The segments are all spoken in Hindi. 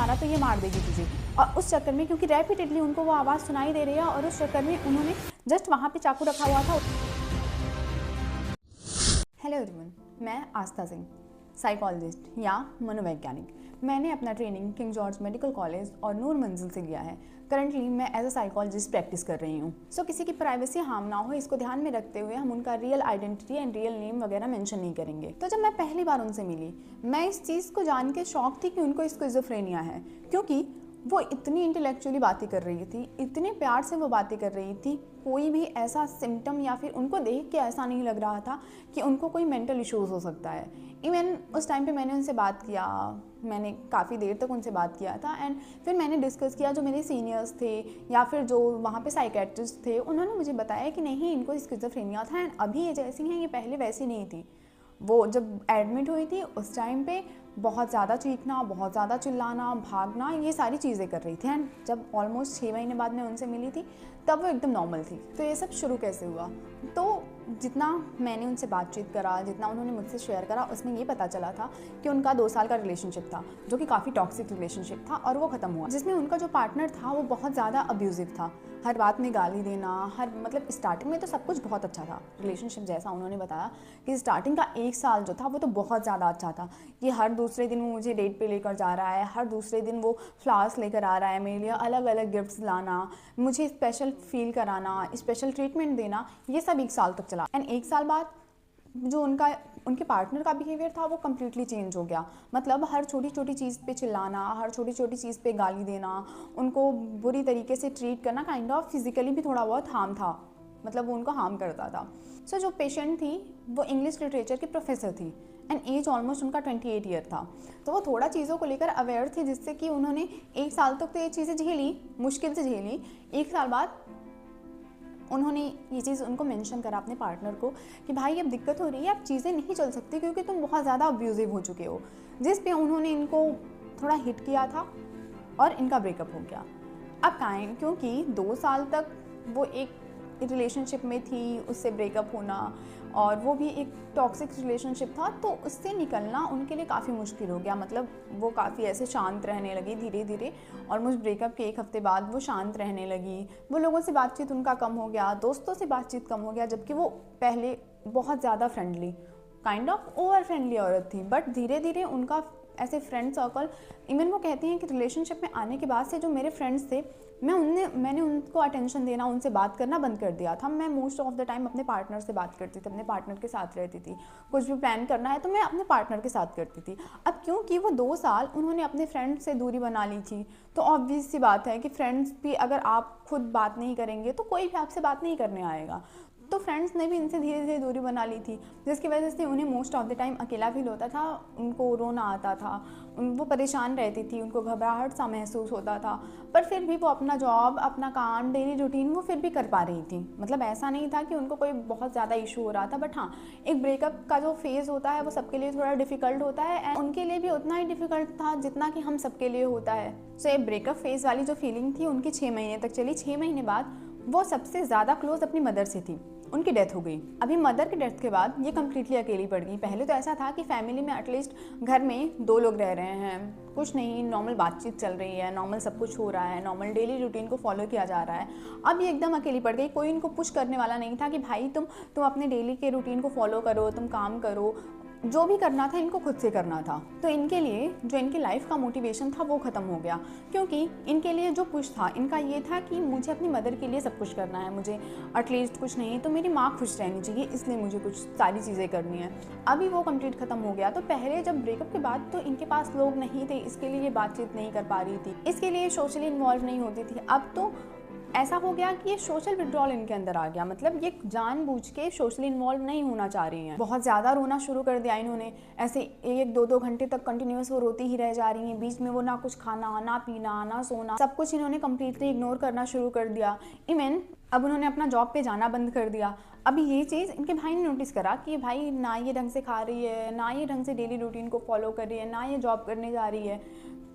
मारा तो ये मार देगी तुझे। और उस चक्कर में, क्योंकि रेपिटेडली उनको वो आवाज़ सुनाई दे रही है, और उस चक्कर में उन्होंने जस्ट वहाँ पे चाकू रखा हुआ था। हेलो एवरीवन, मैं आस्था सिंह, साइकोलॉजिस्ट या मनोवैज्ञानिक। मैंने अपना training king George medical college और नूर मंजिल से लिया है। करंटली मैं एज अ साइकोलॉजिस्ट प्रैक्टिस कर रही हूँ। सो किसी की प्राइवेसी हार्म ना हो, इसको ध्यान में रखते हुए हम उनका real identity and real name वगैरह मेंशन नहीं करेंगे। तो जब मैं पहली बार उनसे मिली, मैं इस चीज़ को जान के शॉक थी कि उनको स्किज़ोफ्रेनिया है, क्योंकि वो इतनी इंटेलेक्चुअली बातें कर रही थी, इतने प्यार से वो बातें कर रही थी। कोई भी ऐसा सिम्टम या फिर उनको देख के ऐसा नहीं लग रहा था कि उनको कोई मेंटल इश्यूज़ हो सकता है। इवन उस टाइम पे मैंने उनसे बात किया, मैंने काफ़ी देर तक उनसे बात किया था। एंड फिर मैंने डिस्कस किया, जो मेरे सीनियर्स थे या फिर जो वहाँ पे साइकेट्रिस्ट थे, उन्होंने मुझे बताया कि नहीं, इनको स्किज़ोफ्रेनिया था एंड अभी ये जैसी हैं, ये पहले वैसी नहीं थी। वो जब एडमिट हुई थी उस टाइम पे बहुत ज़्यादा चीखना, बहुत ज़्यादा चिल्लाना, भागना, ये सारी चीज़ें कर रही थी। एंड जब ऑलमोस्ट 6 महीने बाद मैं उनसे मिली थी, तब वो एकदम नॉर्मल थी। तो ये सब शुरू कैसे हुआ? तो जितना मैंने उनसे बातचीत करा, जितना उन्होंने मुझसे शेयर करा, उसमें ये पता चला था कि उनका 2 साल का रिलेशनशिप था, जो कि काफ़ी टॉक्सिक रिलेशनशिप था, और वो ख़त्म हुआ, जिसमें उनका जो पार्टनर था वो बहुत ज़्यादा अब्यूजिव था। हर बात में गाली देना, मतलब स्टार्टिंग में तो सब कुछ बहुत अच्छा था रिलेशनशिप, जैसा उन्होंने बताया कि स्टार्टिंग का 1 साल जो था वो तो बहुत ज़्यादा अच्छा था कि हर दूसरे दिन वो मुझे डेट पे लेकर जा रहा है, हर दूसरे दिन वो फ्लावर्स लेकर आ रहा है मेरे लिए, अलग अलग गिफ्ट्स लाना, मुझे स्पेशल फील कराना, स्पेशल ट्रीटमेंट देना, ये सब 1 साल तक चला। एंड 1 साल बाद जो उनके पार्टनर का बिहेवियर था वो कम्प्लीटली चेंज हो गया। मतलब हर छोटी छोटी चीज़ पे चिल्लाना, हर छोटी छोटी चीज़ पे गाली देना, उनको बुरी तरीके से ट्रीट करना, काइंड ऑफ फिजिकली भी थोड़ा बहुत हार्म था, मतलब वो उनको हार्म करता था। सो जो पेशेंट थी वो इंग्लिश लिटरेचर की प्रोफेसर थी एंड एज ऑलमोस्ट उनका 28 ईयर था। तो वो थोड़ा चीज़ों को लेकर अवेयर थी, जिससे कि उन्होंने 1 साल तक तो ये चीज़ें झेली, मुश्किल से झेली। 1 साल बाद उन्होंने ये चीज़ उनको मेंशन करा अपने पार्टनर को कि भाई अब दिक्कत हो रही है, अब चीज़ें नहीं चल सकती क्योंकि तुम बहुत ज़्यादा अब्यूजिव हो चुके हो, जिस पे उन्होंने इनको थोड़ा हिट किया था और इनका ब्रेकअप हो गया। अब काइंड, क्योंकि 2 साल तक वो एक रिलेशनशिप में थी, उससे ब्रेकअप होना और वो भी एक टॉक्सिक रिलेशनशिप था, तो उससे निकलना उनके लिए काफ़ी मुश्किल हो गया। मतलब वो काफ़ी ऐसे शांत रहने लगी धीरे धीरे, और मुझ ब्रेकअप के 1 हफ्ते बाद वो शांत रहने लगी। वो लोगों से बातचीत उनका कम हो गया, दोस्तों से बातचीत कम हो गया, जबकि वो पहले बहुत ज़्यादा friendly, kind of over friendly औरत थी। बट धीरे धीरे उनका ऐसे फ्रेंड सर्कल, इवन वो कहती हैं कि रिलेशनशिप में आने के बाद से जो मेरे फ्रेंड्स थे, मैंने उनको अटेंशन देना, उनसे बात करना बंद कर दिया था। मैं मोस्ट ऑफ द टाइम अपने पार्टनर से बात करती थी, अपने पार्टनर के साथ रहती थी। कुछ भी प्लान करना है तो मैं अपने पार्टनर के साथ करती थी। अब क्योंकि वो 2 साल उन्होंने अपने फ्रेंड से दूरी बना ली थी, तो ऑब्वियस सी बात है कि फ्रेंड्स भी, अगर आप खुद बात नहीं करेंगे तो कोई भी आपसे बात नहीं करने आएगा। तो फ्रेंड्स ने भी इनसे धीरे धीरे दूरी बना ली थी, जिसकी वजह से उन्हें मोस्ट ऑफ द टाइम अकेला फील होता था, उनको रोना आता था, वो परेशान रहती थी, उनको घबराहट सा महसूस होता था। पर फिर भी वो अपना जॉब, अपना काम, डेली रूटीन वो फिर भी कर पा रही थी। मतलब ऐसा नहीं था कि उनको कोई बहुत ज़्यादा इशू हो रहा था। बट हाँ, एक ब्रेकअप का जो फेज़ होता है वो सबके लिए थोड़ा डिफ़िकल्ट होता है, एंड उनके लिए भी उतना ही डिफ़िकल्ट था जितना कि हम सबके लिए होता है। सो ये ब्रेकअप फेज़ वाली जो फीलिंग थी उनकी 6 महीने तक चली। 6 महीने बाद वो सबसे ज़्यादा क्लोज अपनी मदर से थी, उनकी डेथ हो गई। अभी मदर की डेथ के बाद ये कम्प्लीटली अकेली पड़ गई। पहले तो ऐसा था कि फैमिली में एटलीस्ट घर में 2 लोग रह रहे हैं, कुछ नहीं, नॉर्मल बातचीत चल रही है, नॉर्मल सब कुछ हो रहा है, नॉर्मल डेली रूटीन को फॉलो किया जा रहा है। अब ये एकदम अकेली पड़ गई, कोई इनको पुश करने वाला नहीं था कि भाई तुम अपने डेली के रूटीन को फॉलो करो, तुम काम करो। जो भी करना था इनको खुद से करना था। तो इनके लिए जो इनकी लाइफ का मोटिवेशन था वो ख़त्म हो गया, क्योंकि इनके लिए जो पुश था इनका ये था कि मुझे अपनी मदर के लिए सब कुछ करना है, मुझे एटलीस्ट कुछ नहीं तो मेरी माँ खुश रहनी चाहिए, इसलिए मुझे कुछ सारी चीज़ें करनी है। अभी वो कंप्लीट ख़त्म हो गया। तो पहले जब ब्रेकअप के बाद तो इनके पास लोग नहीं थे, इसके लिए ये बातचीत नहीं कर पा रही थी, इसके लिए सोशली इन्वॉल्व नहीं होती थी। अब तो ऐसा हो गया कि ये सोशल विड्रॉल इनके अंदर आ गया। मतलब ये जानबूझ के सोशली इन्वॉल्व नहीं होना चाह रही हैं। बहुत ज़्यादा रोना शुरू कर दिया इन्होंने, ऐसे 1-2 घंटे तक कंटिन्यूस वो रोती ही रह जा रही हैं। बीच में वो ना कुछ खाना, ना पीना, ना सोना, सब कुछ इन्होंने कम्प्लीटली इग्नोर करना शुरू कर दिया। इवन अब उन्होंने अपना जॉब पे जाना बंद कर दिया। अभी ये चीज़ इनके भाई ने नोटिस करा कि भाई ना ये ढंग से खा रही है, ना ये ढंग से डेली रूटीन को फॉलो कर रही है, ना ये जॉब करने जा रही है।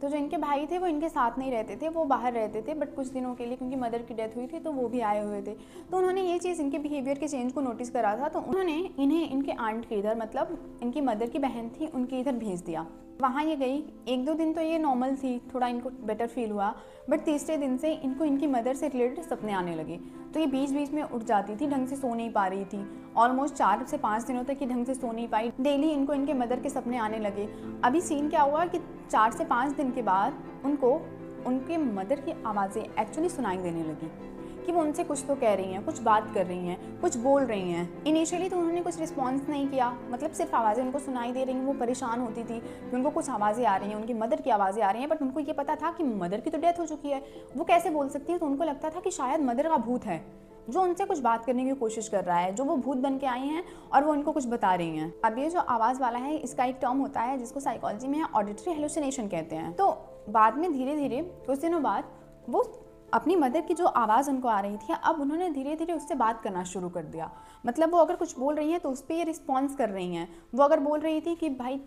तो जो इनके भाई थे वो इनके साथ नहीं रहते थे, वो बाहर रहते थे, बट कुछ दिनों के लिए, क्योंकि मदर की डेथ हुई थी तो वो भी आए हुए थे। तो उन्होंने ये चीज़ इनके बिहेवियर के चेंज को नोटिस करा था, तो उन्होंने इन्हें इनके आंट के इधर, मतलब इनकी मदर की बहन थी, उनके इधर भेज दिया। वहाँ ये गई, 1-2 दिन तो ये नॉर्मल थी, थोड़ा इनको बेटर फील हुआ, बट तीसरे दिन से इनको इनकी मदर से रिलेटेड सपने आने लगे। तो ये बीच बीच में उठ जाती थी, ढंग से सो नहीं पा रही थी। ऑलमोस्ट 4 से 5 दिनों तक ये ढंग से सो नहीं पाई। डेली इनको इनके मदर के सपने आने लगे। अभी सीन क्या हुआ कि 4 से 5 दिन के बाद उनको उनके मदर की आवाज़ें एक्चुअली सुनाई देने लगी कि वो उनसे कुछ तो कह रही हैं, कुछ बात कर रही हैं, कुछ बोल रही हैं। इनिशियली तो उन्होंने कुछ रिस्पॉन्स नहीं किया, मतलब सिर्फ आवाज़ें उनको सुनाई दे रही हैं। वो परेशान होती थी कि उनको कुछ आवाज़ें आ रही हैं, उनकी मदर की आवाज़ें आ रही हैं, बट उनको ये पता था कि मदर की तो डेथ हो चुकी है, वो कैसे बोल सकती है। तो उनको लगता था कि शायद मदर का भूत है जो उनसे कुछ बात करने की कोशिश कर रहा है, जो वो भूत बन के आई हैं और वो उनको कुछ बता रही हैं। अब ये जो आवाज़ वाला है, इसका एक टर्म होता है जिसको साइकोलॉजी में ऑडिटरी हेलुसिनेशन कहते हैं। तो बाद में धीरे धीरे कुछ दिनों बाद वो अपनी मदर की जो आवाज़ उनको आ रही थी, अब उन्होंने धीरे धीरे उससे बात करना शुरू कर दिया। मतलब वो अगर कुछ बोल रही हैं तो उस पर ये रिस्पॉन्स कर रही हैं। वो अगर बोल रही थी कि भाई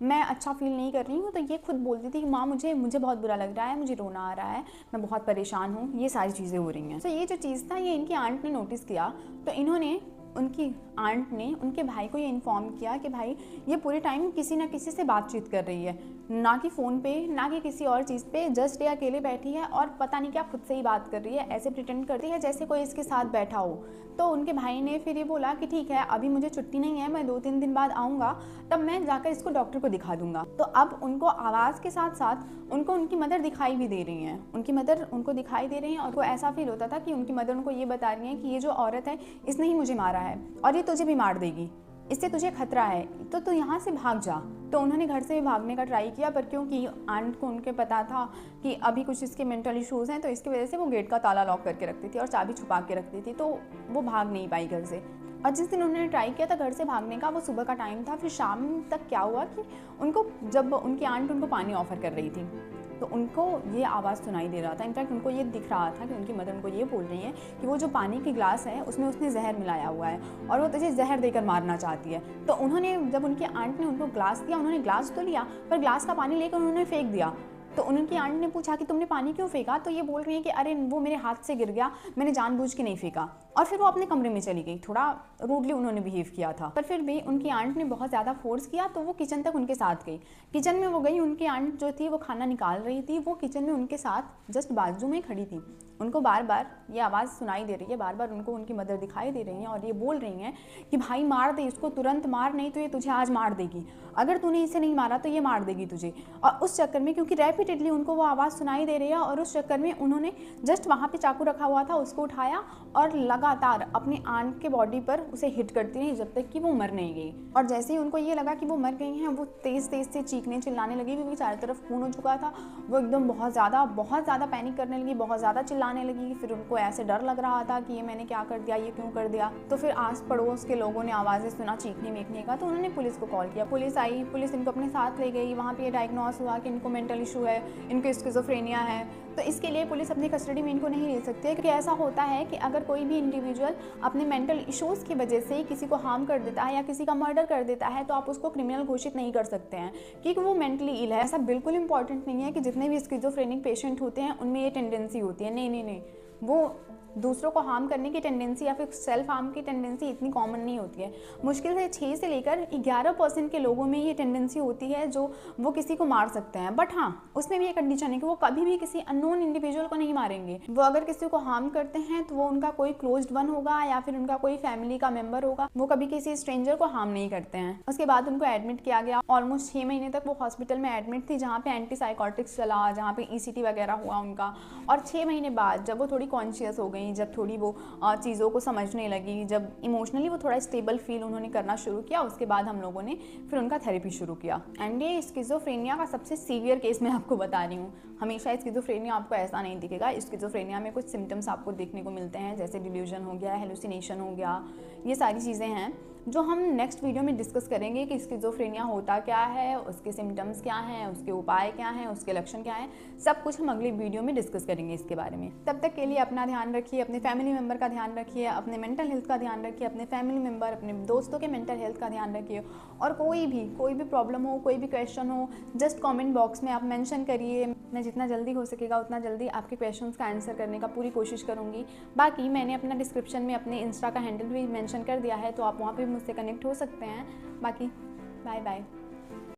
मैं अच्छा फील नहीं कर रही हूँ, तो ये खुद बोलती थी कि माँ मुझे बहुत बुरा लग रहा है, मुझे रोना आ रहा है, मैं बहुत परेशान हूँ, ये सारी चीज़ें हो रही हैं। तो ये जो चीज़ था, ये इनकी आंट ने नोटिस किया। तो इन्होंने उनकी आंट ने उनके भाई को ये इन्फॉर्म किया कि भाई ये पूरे टाइम किसी ना किसी से बातचीत कर रही है, ना कि फ़ोन पे, ना कि किसी और चीज़ पे, जस्ट ये अकेले बैठी है और पता नहीं क्या खुद से ही बात कर रही है, ऐसे प्रिटेंड करती है जैसे कोई इसके साथ बैठा हो। तो उनके भाई ने फिर ये बोला कि ठीक है, अभी मुझे छुट्टी नहीं है, मैं 2-3 दिन बाद आऊँगा, तब मैं जाकर इसको डॉक्टर को दिखा दूंगा। तो अब उनको आवाज़ के साथ साथ उनको उनकी मदर दिखाई भी दे रही हैं। उनकी मदर उनको दिखाई दे रही हैं और उनको ऐसा फील होता था कि उनकी मदर उनको ये बता रही हैं कि ये जो औरत है, इसने ही मुझे मारा है और ये तुझे भी मार देगी, इससे तुझे खतरा है, तो तू यहाँ से भाग जा। तो उन्होंने घर से भागने का ट्राई किया, पर क्योंकि आंट को उनके पता था कि अभी कुछ इसके मेंटल इश्यूज़ हैं, तो इसकी वजह से वो गेट का ताला लॉक करके रखती थी और चाबी छुपा के रखती थी, तो वो भाग नहीं पाई घर से। और जिस दिन उन्होंने ट्राई किया था घर से भागने का, वो सुबह का टाइम था। फिर शाम तक क्या हुआ कि उनको, जब उनकी आंट उनको पानी ऑफर कर रही थी, तो उनको ये आवाज़ सुनाई दे रहा था। इनफैक्ट उनको ये दिख रहा था कि उनकी मदर उनको ये बोल रही है कि वो जो पानी की ग्लास है उसमें उसने जहर मिलाया हुआ है और वो तुझे जहर देकर मारना चाहती है। तो उन्होंने, जब उनकी आंट ने उनको ग्लास दिया, उन्होंने ग्लास तो लिया, पर ग्लास का पानी लेकर उन्होंने फेंक दिया। तो उनकी आंट ने पूछा कि तुमने पानी क्यों फेंका? तो ये बोल रही है कि अरे वो मेरे हाथ से गिर गया, मैंने जानबूझ के नहीं फेंका। और फिर वो अपने कमरे में चली गई। थोड़ा रूडली उन्होंने बिहेव किया था, पर फिर भी उनकी आंट ने बहुत ज़्यादा फोर्स किया, तो वो किचन तक उनके साथ गई। किचन में वो गई, उनकी आंट जो थी वो खाना निकाल रही थी, वो किचन में उनके साथ जस्ट बाजू में खड़ी थी। उनको बार बार ये आवाज़ सुनाई दे रही है, बार बार उनको उनकी मदर दिखाई दे रही हैं और ये बोल रही हैं कि भाई मार दे इसको, तुरंत मार, नहीं तो ये तुझे आज मार देगी, अगर तूने इसे नहीं मारा तो ये मार देगी तुझे। और उस चक्कर में, क्योंकि रेपिटेडली उनको वो आवाज़ सुनाई दे रही है, और उस चक्कर में उन्होंने जस्ट वहाँ पे चाकू रखा हुआ था, उसको उठाया और लगातार अपनी आंट के बॉडी पर उसे हिट करती रही जब तक कि वो मर नहीं गई। और जैसे ही उनको ये लगा कि वो मर गई हैं, वो तेज़ तेज़ से चीखने चिल्लाने लगी, क्योंकि चारों तरफ खून हो चुका था। वो एकदम बहुत ज़्यादा पैनिक करने लगी, बहुत ज़्यादा चिल्लाने लगी। फिर उनको ऐसे डर लग रहा था कि ये मैंने क्या कर दिया, ये क्यों कर दिया। तो फिर आस पड़ोस के लोगों ने आवाज़ें सुना चीखने मीखने का, तो उन्होंने पुलिस को कॉल किया। पुलिस आई, पुलिस इनको अपने साथ ले गई। वहाँ पे डायग्नोस हुआ कि इनको मेंटल इशू है, इनको स्किज़ोफ्रेनिया है। तो इसके लिए पुलिस अपनी कस्टडी में इनको नहीं ले सकती है, क्योंकि ऐसा होता है कि अगर कोई भी इंडिविजुअल अपने मेंटल इश्यूज़ की वजह से किसी को हार्म कर देता है या किसी का मर्डर कर देता है, तो आप उसको क्रिमिनल घोषित नहीं कर सकते हैं, क्योंकि वो मेंटली इल है। ऐसा बिल्कुल इंपॉर्टेंट नहीं है कि जितने भी स्किज़ोफ्रेनिक पेशेंट होते हैं उनमें ये टेंडेंसी होती है। नहीं, वो दूसरों को हार्म करने की टेंडेंसी या फिर सेल्फ हार्म की टेंडेंसी इतनी कॉमन नहीं होती है। मुश्किल से 6 से लेकर 11% के लोगों में ये टेंडेंसी होती है जो वो किसी को मार सकते हैं। बट हाँ, उसमें भी एक कंडीशन है कि वो कभी भी किसी अननोन इंडिविजुअल को नहीं मारेंगे। वो अगर किसी को हार्म करते हैं तो वो उनका कोई क्लोज्ड वन होगा या फिर उनका कोई फैमिली का मेंबर होगा। वो कभी किसी स्ट्रेंजर को हार्म नहीं करते हैं। उसके बाद उनको एडमिट किया गया। ऑलमोस्ट 6 महीने तक वो हॉस्पिटल में एडमिट थी, जहाँ पे एंटीसाइकोटिक्स चला, जहाँ पे ECT वगैरह हुआ उनका। और 6 महीने बाद जब वो थोड़ी कॉन्शियस हो गई, जब थोड़ी वो चीज़ों को समझने लगी, जब इमोशनली वो थोड़ा स्टेबल फील उन्होंने करना शुरू किया, उसके बाद हम लोगों ने फिर उनका थेरेपी शुरू किया। एंड ये स्किज़ोफ्रेनिया का सबसे सीवियर केस मैं आपको बता रही हूँ। हमेशा स्किज़ोफ्रेनिया आपको ऐसा नहीं दिखेगा। स्किज़ोफ्रेनिया में कुछ सिम्टम्स आपको देखने को मिलते हैं, जैसे डिल्यूजन हो गया, हेलुसिनेशन हो गया, ये सारी चीज़ें हैं जो हम नेक्स्ट वीडियो में डिस्कस करेंगे कि स्किज़ोफ्रेनिया होता क्या है, उसके सिम्टम्स क्या हैं, उसके उपाय क्या हैं, उसके लक्षण क्या हैं। सब कुछ हम अगले वीडियो में डिस्कस करेंगे इसके बारे में। तब तक के लिए अपना ध्यान रखिए, अपने फैमिली मेम्बर का ध्यान रखिए, अपने मेंटल हेल्थ का ध्यान रखिए, अपने फैमिली मेम्बर, अपने दोस्तों के मेंटल हेल्थ का ध्यान रखिए। और कोई भी प्रॉब्लम हो, कोई भी क्वेश्चन हो, जस्ट कॉमेंट बॉक्स में आप मेंशन करिए। मैं जितना जल्दी हो सकेगा उतना जल्दी आपके क्वेश्चंस का आंसर करने का पूरी कोशिश करूँगी। बाकी मैंने अपना डिस्क्रिप्शन में अपने इंस्टा का हैंडल भी मेंशन कर दिया है, तो आप वहाँ पर मुझसे कनेक्ट हो सकते हैं। बाकी बाय बाय।